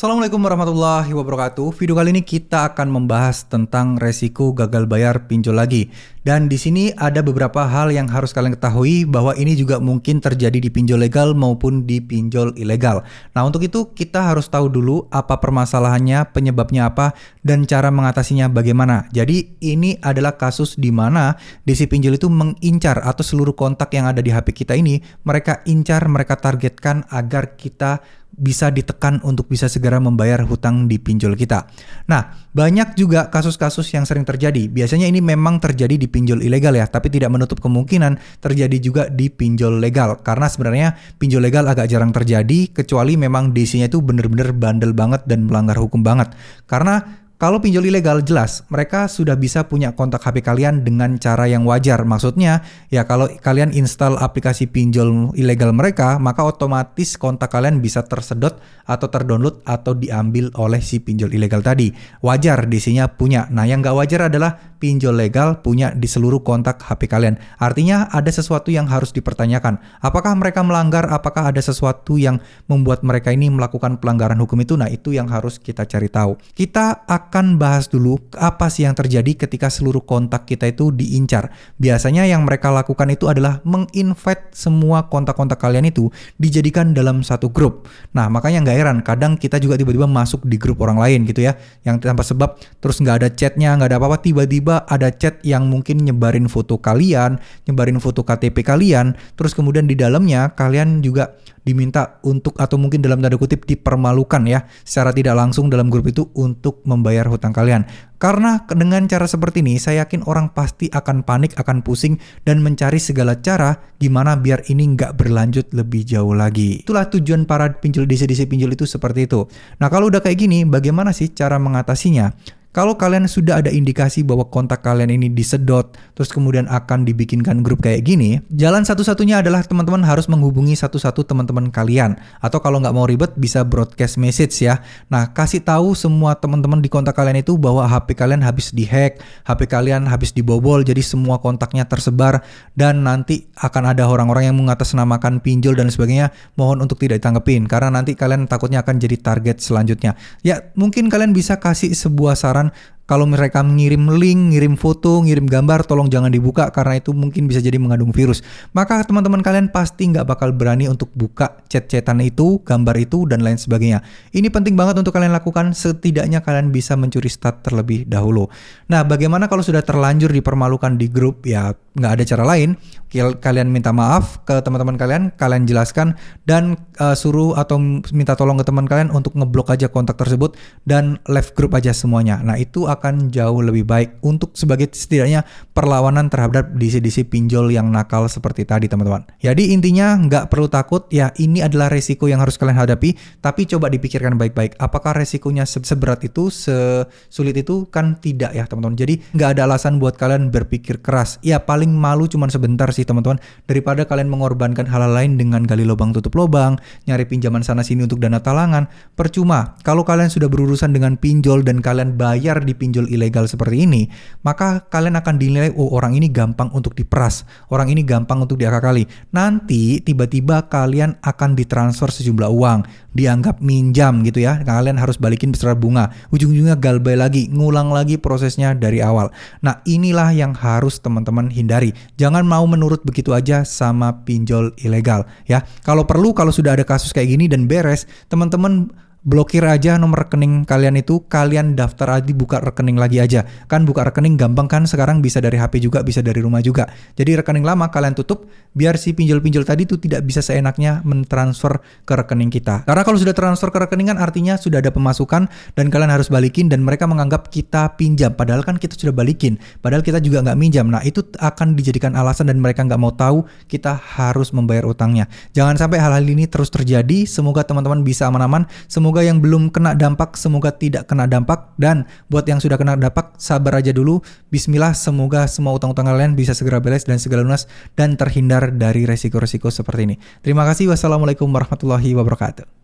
Assalamualaikum warahmatullahi wabarakatuh. Video kali ini kita akan membahas tentang resiko gagal bayar pinjol lagi. Dan di sini ada beberapa hal yang harus kalian ketahui bahwa ini juga mungkin terjadi di pinjol legal maupun di pinjol ilegal. Nah, untuk itu kita harus tahu dulu apa permasalahannya, penyebabnya apa, dan cara mengatasinya bagaimana. Jadi ini adalah kasus di mana si pinjol itu mengincar atau seluruh kontak yang ada di HP kita ini mereka incar, mereka targetkan agar kita bisa ditekan untuk bisa segera membayar hutang di pinjol kita. Nah, banyak juga kasus-kasus yang sering terjadi. Biasanya ini memang terjadi di pinjol ilegal ya, tapi tidak menutup kemungkinan terjadi juga di pinjol legal. Karena sebenarnya pinjol legal agak jarang terjadi, kecuali memang DC-nya itu bener-bener bandel banget dan melanggar hukum banget. Karena kalau pinjol ilegal jelas mereka sudah bisa punya kontak HP kalian dengan cara yang wajar. Maksudnya ya kalau kalian install aplikasi pinjol ilegal mereka, maka otomatis kontak kalian bisa tersedot atau terdownload atau diambil oleh si pinjol ilegal tadi. Wajar DC-nya punya. Nah, yang nggak wajar adalah pinjol legal punya di seluruh kontak HP kalian. Artinya ada sesuatu yang harus dipertanyakan. Apakah mereka melanggar? Apakah ada sesuatu yang membuat mereka ini melakukan pelanggaran hukum itu? Nah, itu yang harus kita cari tahu. Kita akan bahas dulu apa sih yang terjadi ketika seluruh kontak kita itu diincar. Biasanya yang mereka lakukan itu adalah menginvite semua kontak-kontak kalian itu dijadikan dalam satu grup. Nah, makanya nggak heran kadang kita juga tiba-tiba masuk di grup orang lain gitu ya, yang tanpa sebab, terus nggak ada chatnya, nggak ada apa-apa, tiba-tiba ada chat yang mungkin nyebarin foto kalian, nyebarin foto KTP kalian, terus kemudian di dalamnya kalian juga diminta untuk, atau mungkin dalam tanda kutip dipermalukan ya, secara tidak langsung dalam grup itu untuk membayar hutang kalian. Karena dengan cara seperti ini saya yakin orang pasti akan panik, akan pusing, dan mencari segala cara gimana biar ini nggak berlanjut lebih jauh lagi. Itulah tujuan para pinjol DC pinjol itu seperti itu. Nah, kalau udah kayak gini bagaimana sih cara mengatasinya? Kalau kalian sudah ada indikasi bahwa kontak kalian ini disedot, terus kemudian akan dibikinkan grup kayak gini, jalan satu-satunya adalah teman-teman harus menghubungi satu-satu teman-teman kalian. Atau kalau nggak mau ribet, bisa broadcast message ya. Nah, kasih tahu semua teman-teman di kontak kalian itu bahwa HP kalian habis dihack, HP kalian habis dibobol, jadi semua kontaknya tersebar, dan nanti akan ada orang-orang yang mengatasnamakan pinjol dan sebagainya. Mohon untuk tidak ditanggepin, karena nanti kalian takutnya akan jadi target selanjutnya. Ya, mungkin kalian bisa kasih sebuah saran. Kalau mereka mengirim link, ngirim foto, ngirim gambar, tolong jangan dibuka karena itu mungkin bisa jadi mengandung virus. Maka teman-teman kalian pasti nggak bakal berani untuk buka chat-chatan itu, gambar itu, dan lain sebagainya. Ini penting banget untuk kalian lakukan, setidaknya kalian bisa mencuri start terlebih dahulu. Nah, bagaimana kalau sudah terlanjur dipermalukan di grup? Ya, nggak ada cara lain. Kalian minta maaf ke teman-teman kalian, kalian jelaskan, dan suruh atau minta tolong ke teman kalian untuk ngeblok aja kontak tersebut dan left group aja semuanya. Nah, itu akan jauh lebih baik untuk sebagai setidaknya perlawanan terhadap DC pinjol yang nakal seperti tadi, teman-teman. Jadi intinya nggak perlu takut ya, ini adalah resiko yang harus kalian hadapi, tapi coba dipikirkan baik-baik. Apakah resikonya seberat itu, sesulit itu? Kan tidak ya, teman-teman. Jadi nggak ada alasan buat kalian berpikir keras. Ya, paling malu cuman sebentar sih, teman-teman, daripada kalian mengorbankan hal-hal lain dengan gali lubang tutup lubang, nyari pinjaman sana sini untuk dana talangan. Percuma. Kalau kalian sudah berurusan dengan pinjol dan kalian bayar di pinjol ilegal seperti ini, maka kalian akan dinilai, oh, orang ini gampang untuk diperas, orang ini gampang untuk diakali. Nanti tiba-tiba kalian akan ditransfer sejumlah uang, dianggap minjam gitu ya, kalian harus balikin beserta bunga, ujung-ujungnya galbay lagi, ngulang lagi prosesnya dari awal. Nah, inilah yang harus teman-teman hindari. Jangan mau menurut begitu aja sama pinjol ilegal ya. Kalau perlu, kalau sudah ada kasus kayak gini dan beres, teman-teman blokir aja nomor rekening kalian itu, kalian daftar aja, buka rekening lagi aja. Kan buka rekening gampang kan, sekarang bisa dari HP juga, bisa dari rumah juga. Jadi rekening lama kalian tutup, biar si pinjol-pinjol tadi itu tidak bisa seenaknya mentransfer ke rekening kita. Karena kalau sudah transfer ke rekening kan artinya sudah ada pemasukan dan kalian harus balikin, dan mereka menganggap kita pinjam. Padahal kan kita sudah balikin, padahal kita juga nggak minjam. Nah, itu akan dijadikan alasan dan mereka nggak mau tahu kita harus membayar utangnya. Jangan sampai hal-hal ini terus terjadi. Semoga teman-teman bisa aman-aman. Semoga yang belum kena dampak, semoga tidak kena dampak. Dan buat yang sudah kena dampak, sabar aja dulu. Bismillah, semoga semua utang-utang kalian bisa segera beres dan segera lunas dan terhindar dari resiko-resiko seperti ini. Terima kasih. Wassalamualaikum warahmatullahi wabarakatuh.